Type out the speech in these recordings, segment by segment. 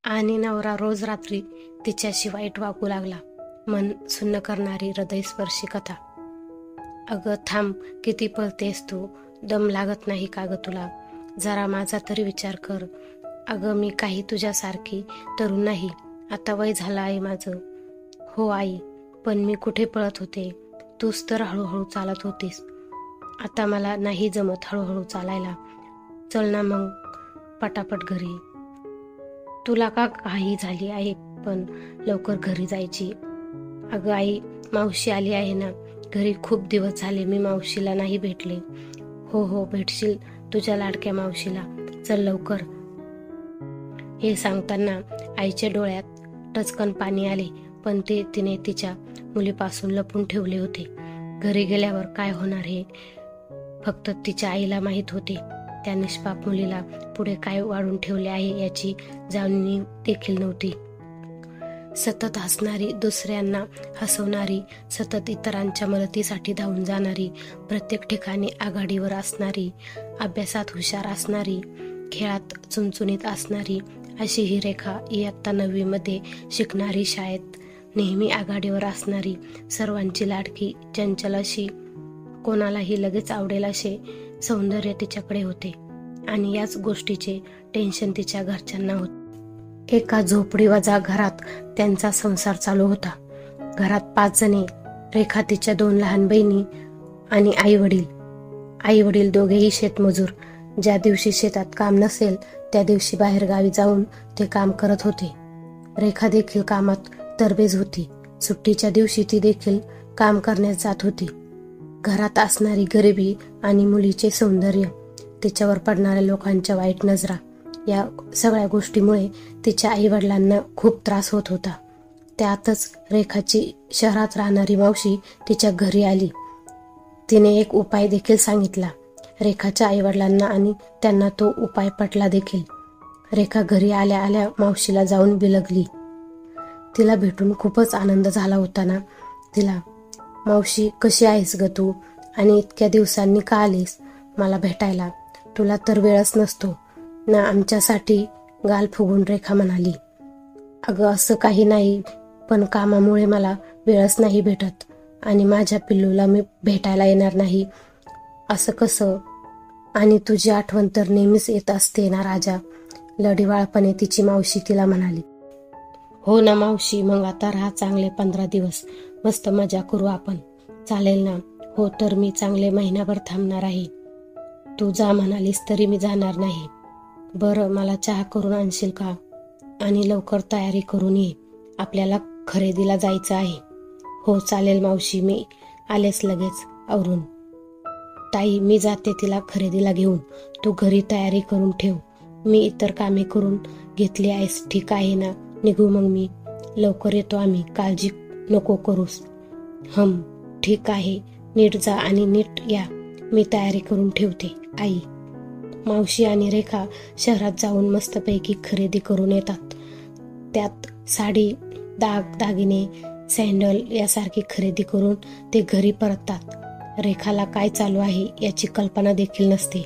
आणि नवरा रोज रात्री तिच्याशी वाईट वागू लागला. मन सुन्न करणारी हृदयस्पर्शी कथा. अगं थांब, किती पळतेस तू? दम लागत नाही का ग तुला? जरा माझा तरी विचार कर. अगं मी काही तुझ्यासारखी तरुण नाही. आता वय झालं आहे माझं. हो आई, पण मी कुठे पळत होते? तूच तर हळूहळू चालत होतीस. आता मला नाही जमत हळूहळू चालायला. चल ना मग पटापट घरी. तुला का काही झाली आहे पण लवकर घरी जायची? अगं आई, मावशी आली आहे ना घरी. खूप दिवस झाले मी मावशीला नाही भेटले. हो हो, भेटशील तुझ्या लाडक्या मावशीला. चल लवकर. हे सांगताना आईच्या डोळ्यात टचकन पाणी आले, पण ते तिने तिच्या मुलीपासून लपून ठेवले होते. घरी गेल्यावर काय होणार हे फक्त तिच्या आईला माहीत होते. त्या निष्पाप मुलीला पुढे काय वाढून ठेवले आहे याची जाणीव देखील नव्हती. सतत हसणारी, दुसऱ्यांना हसवणारी, सतत इतरांच्या मदतीसाठी धावून जाणारी, प्रत्येक ठिकाणी आघाडीवर असणारी, अभ्यासात हुशार असणारी, खेळात चुणचुणीत असणारी, अशी ही रेखा. इयत्ता 9वी मध्ये शिकणारी, शाळेत नेहमी आघाडीवर असणारी, सर्वांची लाडकी, चंचल अशी, कोणालाही लगेच आवडेल असे सौंदर्य तिच्याकडे होते. आणि याच गोष्टीचे टेन्शन तिच्या घरच्यांना होते. एका झोपडीवजा घरात त्यांचा संसार चालू होता. घरात 5 जणे, रेखा, तिच्या 2 लहान बहिणी आणि आई वडील दोघेही शेतमजूर. ज्या दिवशी शेतात काम नसेल त्या दिवशी बाहेर गावी जाऊन ते काम करत होते. रेखा देखील कामात तरबेज होती. सुट्टीच्या दिवशी ती देखील काम करण्यास जात होती. घरात असणारी गरिबी आणि मुलीचे सौंदर्य, तिच्यावर पडणाऱ्या लोकांच्या वाईट नजरा, या सगळ्या गोष्टीमुळे तिच्या आईवडिलांना खूप त्रास होत होता. त्यातच रेखाची शहरात राहणारी मावशी तिच्या घरी आली. तिने एक उपाय देखील सांगितला रेखाच्या आईवडिलांना आणि त्यांना तो उपाय पटला देखील. रेखा घरी आल्या आल्या मावशीला जाऊन बिलगली. तिला भेटून खूपच आनंद झाला होता ना तिला. मावशी, कशी आहेस ग तू? आणि इतक्या दिवसांनी का आलीस मला भेटायला? तुला तर वेळच नसतो ना आमच्यासाठी. गाल फुगून रेखा म्हणाली. अगं असं काही नाही, पण कामामुळे मला वेळच नाही भेटत. आणि माझ्या पिल्लूला मी भेटायला येणार नाही असं कसं? आणि तुझी आठवण तर नेहमीच येत असते ना राजा, लढीवाळपणे तिची मावशी तिला म्हणाली. हो ना मावशी, मग आता राहा चांगले 15 दिवस, मस्त मजा करू आपण. चालेल ना? हो, तर मी चांगले महिनाभर थांबणार आहे. तू जा म्हणालीस तरी मी जाणार नाही. बरं, मला चहा करून आणशील का? आणि लवकर तयारी करून ये, आपल्याला खरेदीला जायचं आहे. हो चालेल मावशी, मी आलेच लगेच आवरून. ताई, मी जाते तिला खरेदीला घेऊन. तू घरी तयारी करून ठेव. मी इतर कामे करून घेतली आहेस, ठीक आहे ना? निघू मग मी. लवकर येतो आम्ही, काळजी नको करूस. ठीक आहे, नीट जा आणि नीट या. मी तयारी करून ठेवते आई. मावशी आणि रेखा शहरात जाऊन मस्तपैकी खरेदी करून येतात. त्यात साडी, दागिने, सँडल यासारखी खरेदी करून ते घरी परततात. रेखाला काय चालू आहे याची कल्पना देखील नसते.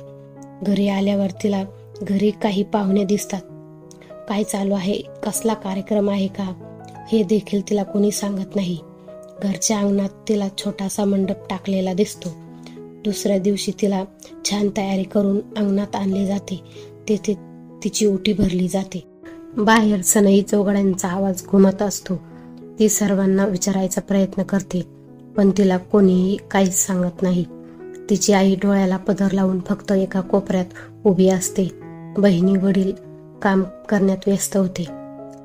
घरी आल्यावर तिला घरी काही पाहुणे दिसतात. काय चालू आहे, कसला कार्यक्रम आहे का, हे देखील तिला कोणी सांगत नाही. घरच्या अंगणात तिला छोटासा मंडप टाकलेला दिसतो. दुसऱ्या दिवशी तिला छान तयारी करून अंगणात आणले जाते. तेथे तिची ओटी भरली जाते. बाहेर सनई चौघड्यांचा आवाज घुमत असतो. ती सर्वांना विचारायचा प्रयत्न करते, पण तिला कोणीही काहीच सांगत नाही. तिची आई डोळ्याला पदर लावून फक्त एका कोपऱ्यात उभी असते. बहिणी वडील काम करण्यात व्यस्त होते.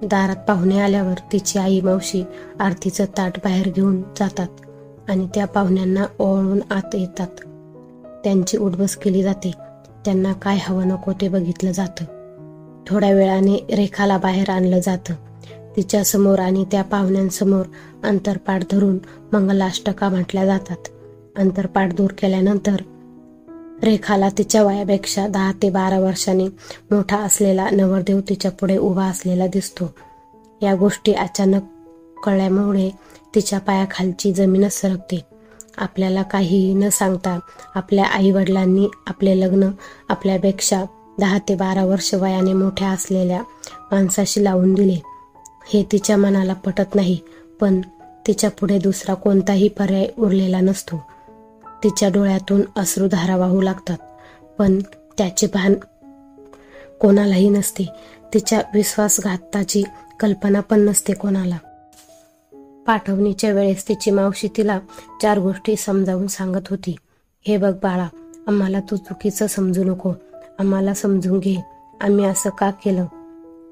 दारात पाहुणे आल्यावर तिची आई मावशी आरतीचं ताट बाहेर घेऊन जातात आणि त्या पाहुण्यांना ओवाळून आत येतात. त्यांची उठबस केली जाते. त्यांना काय हवं नको ते बघितलं जातं. थोड्या वेळाने रेखाला बाहेर आणलं जातं. तिच्या समोर आणि त्या पाहुण्यांसमोर अंतरपाठ धरून मंगलाष्टका म्हटल्या जातात. अंतरपाठ दूर केल्यानंतर रेखाला तिच्या वयापेक्षा 10 ते 12 वर्षांनी मोठा असलेला नवरदेव तिच्या पुढे उभा असलेला दिसतो. या गोष्टी अचानक कळल्यामुळे तिच्या पायाखालची जमीनच सरकते. आपल्याला काहीही न सांगता आपल्या आई वडिलांनी आपले लग्न आपल्यापेक्षा 10 ते 12 वर्ष वयाने मोठ्या असलेल्या माणसाशी लावून दिले. हे तिच्या मनाला पटत नाही, पण तिच्या पुढे दुसरा कोणताही पर्याय उरलेला नसतो. तिच्या डोळ्यातून अश्रुधारा वाहू लागतात, पण त्याचे भान कोणालाही नसते. तिच्या विश्वासघाताची कल्पना पण नसते कोणाला. पाठवणीच्या वेळेस तिची मावशी तिला 4 गोष्टी समजावून सांगत होती. हे बघ बाळा, आम्हाला तू चुकीचं समजू नको. आम्हाला समजून घे. आम्ही असं का केलं?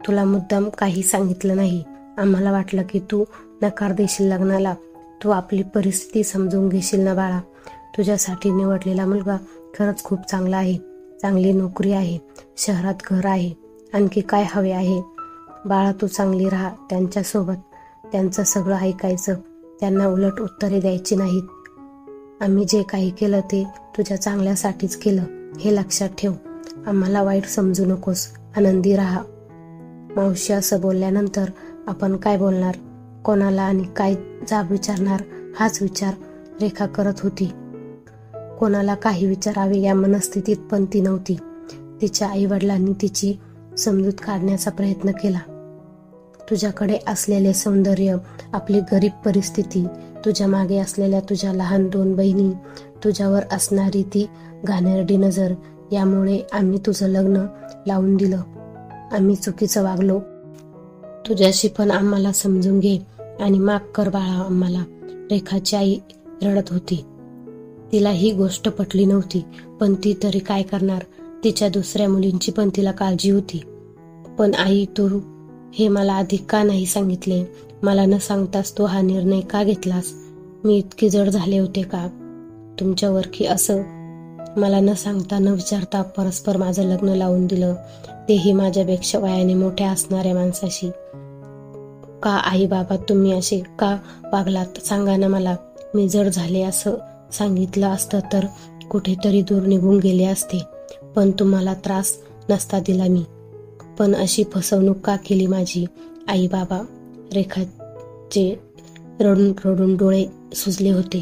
तुला मुद्दाम काही सांगितलं नाही. आम्हाला वाटलं की तू नकार देशील लग्नाला. तू आपली परिस्थिती समजून घेशील ना बाळा. तुझ्यासाठी निवडलेला मुलगा खरंच खूप चांगला आहे. चांगली नोकरी आहे, शहरात घर आहे. आणखी काय हवे आहे? बाळा, तू चांगली राहा त्यांच्यासोबत. त्यांचं सगळं ऐकायचं, त्यांना उलट उत्तरे द्यायची नाहीत. आम्ही जे काही केलं ते तुझ्या चांगल्यासाठीच केलं, हे लक्षात ठेव. आम्हाला वाईट समजू नकोस. आनंदी राहा. मावशी असं बोलल्यानंतर आपण काय बोलणार, कोणाला आणि काय जाब विचारणार, हाच विचार रेखा करत होती. कोणाला काही विचारावे या मनस्थितीत पण ती नव्हती. तिच्या आईवडिलांनी तिची समजूत काढण्याचा प्रयत्न केला. तुझ्याकडे असलेले सौंदर्य, आपली गरीब परिस्थिती, तुझ्या मागे असलेल्या तुझ्या लहान 2 बहिणी, तुझ्यावर असणारी ती घाणेरडी नजर, यामुळे आम्ही तुझं लग्न लावून दिलं. आम्ही चुकीचं वागलो. तुझ्याशी पण आम्हाला समजून घे आणि माफ कर बाळा आम्हाला. रेखाची आई रडत होती. तिला ही गोष्ट पटली नव्हती, पण ती तरी काय करणार? तिच्या दुसऱ्या मुलींची पण तिला काळजी होती. पण आई, तू हे मला आधी का नाही सांगितले? मला न सांगताच तू हा निर्णय का घेतलास? मी इतकी जड झाले होते का तुमच्यावर की असं मला न सांगता न विचारता परस्पर माझं लग्न लावून दिलं, तेही माझ्यापेक्षा वयाने मोठ्या असणाऱ्या माणसाशी? का आई बाबा, तुम्ही असे का वागलात? सांगा ना मला. मी जड झाले असं सांगितलं असतं तर कुठेतरी दूर निघून गेले असते, पण तुम्हाला त्रास नसता दिला मी. पण अशी फसवणूक का केली माझी आई बाबा? रेखाचे रडून रडून डोळे सुजले होते.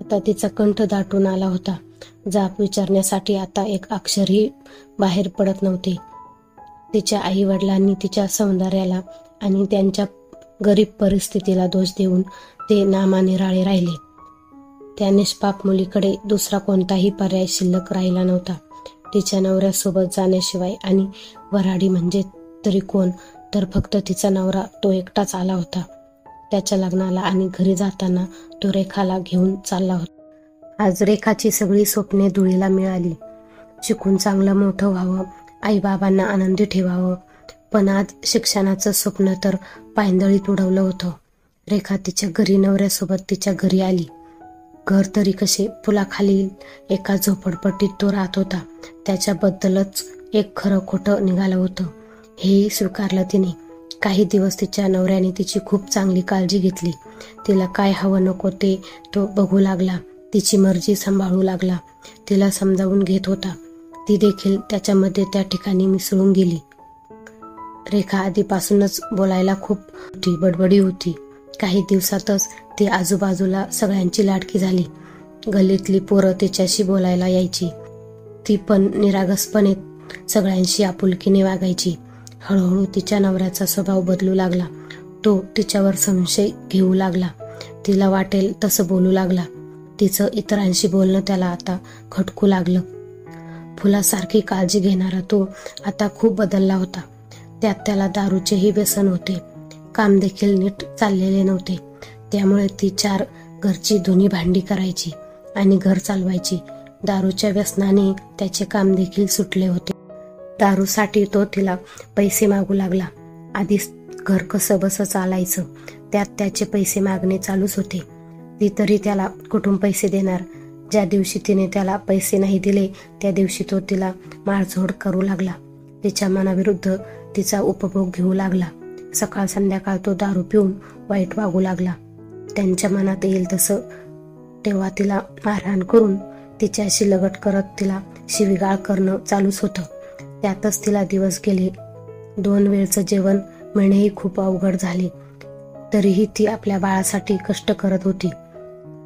आता तिचा कंठ दाटून आला होता. जाब विचारण्यासाठी आता एक अक्षरही बाहेर पडत नव्हते. तिच्या आई वडिलांनी तिच्या सौंदर्याला आणि त्यांच्या गरीब परिस्थितीला दोष देऊन ते नामानिराळे राहिले. त्या निष्पाप मुलीकडे दुसरा कोणताही पर्याय शिल्लक राहिला नव्हता. तिच्या नवऱ्यासोबत जाण्याशिवाय. आणि वऱ्हाडी म्हणजे तरी कोण? तर फक्त तिचा नवरा, तो एकटाच आला होता त्याच्या लग्नाला. आणि घरी जाताना तो रेखाला घेऊन चालला होता. आज रेखाची सगळी स्वप्ने धुळीला मिळाली. शिकून चांगलं मोठं व्हावं, आईबाबांना आनंदी ठेवावं. पण आज शिक्षणाचं स्वप्न तर पायंदळीत उडवलं होतं. रेखा तिच्या घरी नवऱ्यासोबत तिच्या घरी आली. घर तरी कसे? पुलाखाली एका झोपडपट्टीत तो राहत होता. त्याच्याबद्दलच एक खरं खोटं निघालं होतं, हेही स्वीकारलं तिने. काही दिवस तिच्या नवऱ्याने तिची खूप चांगली काळजी घेतली. तिला काय हवं नको ते तो बघू लागला. तिची मर्जी सांभाळू लागला. तिला समजावून घेत होता. ती देखील त्याच्यामध्ये त्या ठिकाणी मिसळून गेली. रेखा आधीपासूनच बोलायला खूप बडबडी होती. काही दिवसातच ती आजूबाजूला सगळ्यांची लाडकी झाली. गल्लीतली पोरं तिच्याशी बोलायला यायची. ती पण निरागसपणे सगळ्यांशी आपुलकीने वागायची. हळूहळू तिच्या नवऱ्याचा स्वभाव बदलू लागला. तो तिच्यावर संशय घेऊ लागला. तिला वाटेल तसं बोलू लागला. तिचं इतरांशी बोलणं त्याला आता खटकू लागलं. फुलासारखी काळजी घेणारा तो आता खूप बदलला होता. त्यात त्याला दारूचेही व्यसन होते. काम देखील नीट चाललेले नव्हते. त्यामुळे ती 4 घरची धुनी भांडी करायची आणि घर चालवायची. दारूच्या व्यसनाने त्याचे काम देखील सुटले होते. दारूसाठी तो तिला पैसे मागू लागला. आधीच घर कसं बसं चालायचं, त्यात त्याचे पैसे मागणे चालूच होते. ती तरी त्याला कुठून पैसे देणार? ज्या दिवशी तिने त्याला पैसे नाही दिले त्या दिवशी तो तिला मारझोड करू लागला. तिच्या मनाविरुद्ध तिचा उपभोग घेऊ लागला. सकाळ संध्याकाळ तो दारू पिऊन वाईट वागू लागला. त्यांच्या मनात येईल तसं तेव्हा तिला मारहाण करून तिच्याशी लगट करत तिला शिवीगाळ करणं चालूच होतं. त्यातच तिला दिवस गेले. 2 वेळचं जेवण मिळणेही खूप अवघड झाले. तरीही ती आपल्या बाळासाठी कष्ट करत होती.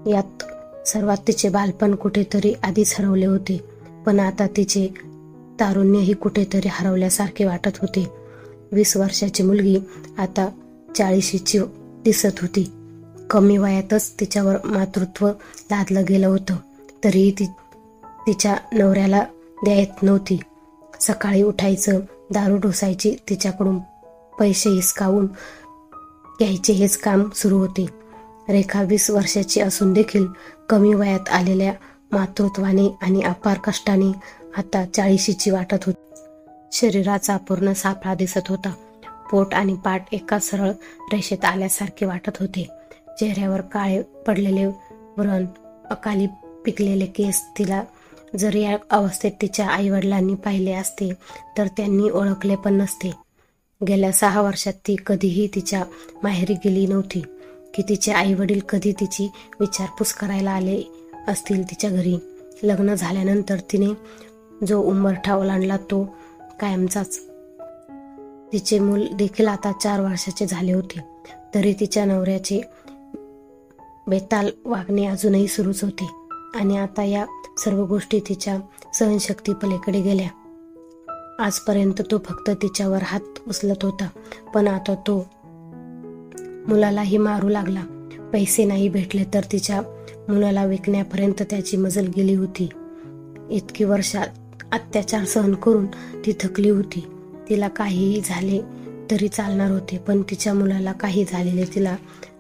यात सर्वात तिचे बालपण कुठेतरी आधीच हरवले होते. पण आता तिचे तारुण्यही कुठेतरी हरवल्यासारखे वाटत होते. 20 वर्षाची मुलगी आता 40ची दिसत होती. कमी वयातच तिच्यावर मातृत्व लादलं गेलं होतं. तरीही ती तिच्या नवऱ्याला द्यायत नव्हती. सकाळी उठायचं, दारू ढोसायची, तिच्याकडून पैसे हिसकावून घ्यायचे हेच काम सुरू होते. रेखा 20 वर्षाची असून देखील कमी वयात आलेल्या मातृत्वाने आणि अपार कष्टाने आता 40ची वाटत होती. शरीराचा पूर्ण सापळा दिसत होता. पोट आणि पाठ एका सरळ रेषेत आल्यासारखे वाटत होते. चेहऱ्यावर काळे पडलेले व्रण, अकाली पिकलेले केस. तिला जर या अवस्थेत तिच्या आईवडिलांनी पाहिले असते तर त्यांनी ओळखले पण नसते. गेल्या 6 वर्षात ती कधीही तिच्या माहेरी गेली नव्हती की तिचे आईवडील कधी तिची विचारपूस करायला आले असतील तिच्या घरी. लग्न झाल्यानंतर तिने जो उंबरठा ओलांडला तो कायमचाच. तिचे मूल देखील आता 4 वर्षाचे झाले होते. तरी तिच्या नवऱ्याचे बेताल वागणे अजूनही सुरूच होते आणि आता या सर्व गोष्टी तिच्या सहनशक्ती पलीकडे गेल्या. आजपर्यंत तो फक्त तिच्यावर हात उचलत होता, पण आता तो मुलालाही मारू लागला. पैसे नाही भेटले तर तिच्या मुलाला विकण्यापर्यंत त्याची मजल गेली होती. इतकी वर्षात अत्याचार सहन करून ती थकली होती. तिला काहीही झाले तरी चालणार होते, पण तिच्या मुलाला काही झालेले तिला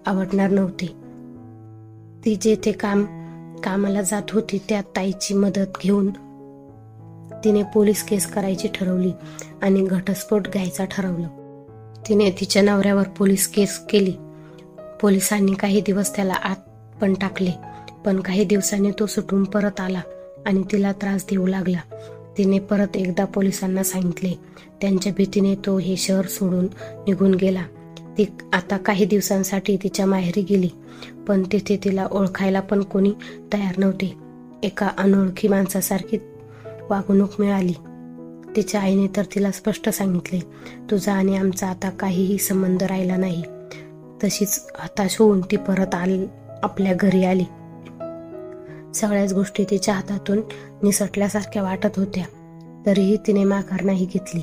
आवडणार नव्हते. ती जेथे कामाला जात होती त्या ताईची मदत घेऊन तिने पोलीस केस करायची ठरवली आणि घटस्फोट घ्यायचा ठरवलं. तिने तिच्या नवऱ्यावर पोलीस केस केली. पोलिसांनी काही दिवस त्याला आत पण टाकले, पण काही दिवसांनी तो सुटून परत आला आणि तिला त्रास देऊ लागला. तिने परत एकदा पोलिसांना सांगितले. त्यांच्या भीतीने तो हे शहर सोडून निघून गेला. ती आता काही दिवसांसाठी तिच्या माहेरी गेली, पण तिथे तिला ओळखायला पण कोणी तयार नव्हते. एका अनोळखी माणसासारखी वागणूक मिळाली. तिच्या आईने तर तिला स्पष्ट सांगितले, तुझा आणि आमचा आता काहीही संबंध राहिला नाही. तशीच हताश होऊन ती परत आपल्या घरी आली. सगळ्याच गोष्टी तिच्या हातातून निसटल्यासारख्या वाटत होत्या. तरीही तिने माघार नाही घेतली.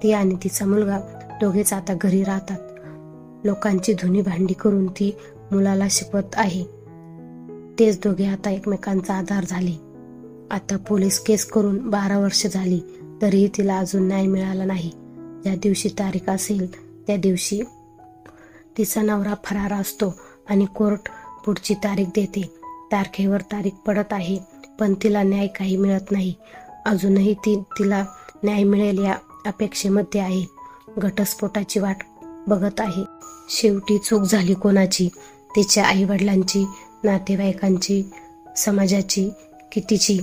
ती आणि तिचा मुलगा दोघेच आता घरी राहतात. लोकांची धुनी भांडी करून ती मुलाला शिकवत आहे. तेच दोघे आता एकमेकांचा आधार झाले. आता पोलीस केस करून 12 वर्ष झाली, तरीही तिला अजून न्याय मिळाला नाही. ज्या दिवशी तारीख असेल त्या दिवशी तिचा नवरा फरार असतो आणि कोर्ट पुढची तारीख देते. तारखेवर तारीख पडत आहे, पण तिला न्याय काही मिळत नाही. अजूनही ती तिला न्याय मिळेल या अपेक्षेमध्ये आहे. घटस्फोटाची वाट बघत आहे. शेवटी चूक झाली कोणाची? तिच्या आईवडिलांची, नातेवाईकांची, समाजाची की तिची?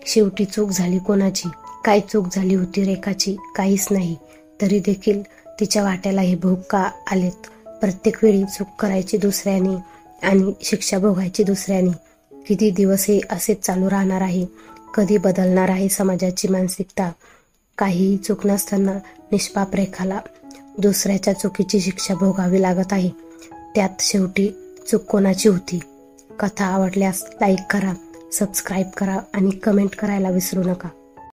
शेवटी चूक झाली कोणाची? काय चूक झाली होती रेखाची? काहीच नाही. तरी देखील तिच्या वाट्याला हे भोग का आलेत? प्रत्येक वेळी चूक करायची दुसऱ्याने आणि शिक्षा भोगायची दुसऱ्याने. किती दिवस हे असेच चालू राहणार आहे? कधी बदलणार आहे समाजाची मानसिकता? काहीही चूक नसताना निष्पाप रेखाला दुसऱ्याच्या चुकीची शिक्षा भोगावी लागत आहे. त्यात शेवटी चूक कोणाची होती? कथा आवडल्यास लाईक करा, सबस्क्राईब करा आणि कमेंट करायला विसरू नका.